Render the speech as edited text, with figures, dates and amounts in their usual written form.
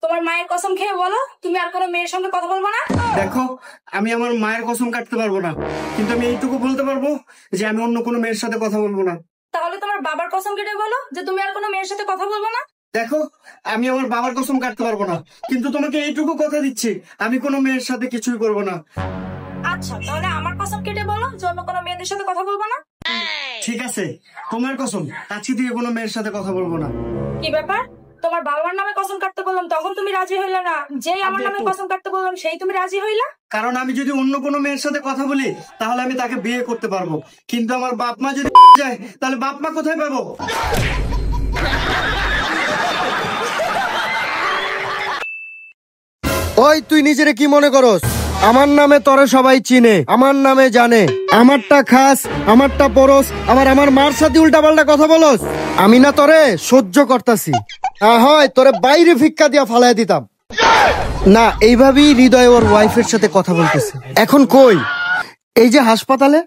তোমার মায়ের কসম খেয়ে বলো তুমি আর কোনো মেয়ের সঙ্গে কথা বলবো না। দেখো, আমি আমার মায়ের কসম কাটতে পারবো না, কিন্তু আমি এইটুকু বলতে পারবো যে আমি অন্য কোনো মেয়ের সাথে কথা বলবো না। তাহলে তোমার বাবার কসম কেটে বলো যে তুমি আর কোনো মেয়ের সাথে কথা বলবো না। দেখো, আমি আমার বাবার কসম কাটতে পারবো না, কিন্তু তোমাকে এইটুকু কথা দিচ্ছি আমি কোনো মেয়ের সাথে কিছুই করবো না। আচ্ছা, তাহলে আমার কসম কেটে বলো যে অন্য কোনো মেয়েদের সাথে কথা বলবো না। ঠিক আছে, তোমার কসম, আজকে থেকে কোনো মেয়ের সাথে কথা বলবো না। কি ব্যাপার, তোমার বাবার নামে কসম কাটতে বললাম তখন তুমি রাজি হইলা না, যেই আমার নামে কসম কাটতে বললাম সেই তুমি রাজি হইলা? কারণ আমি যদি অন্য কোনো মেয়ের সাথে কথা বলি তাহলে আমি তাকে বিয়ে করতে পারবো, কিন্তু আমার বাপ মা যদি যায় তাহলে বাপ মা কোথায় পাবো? ওই তুই নিজেরে কি মনে করস? আমার নামে তোরে সবাই চিনে, আমার নামে জানে। আমারটা খাস, আমারটা পরস, আমার মার সাথে উল্টাপাল্টা কথা বলস। আমি না তোরে সহ্য করতাছি। হয় তোরে বাইরে ভিক্ষা দিয়া ফালাই দিতাম না। এইভাবেই হৃদয় ওর ওয়াইফের সাথে কথা বলতেছে। এখন কই? এই যে হাসপাতালে।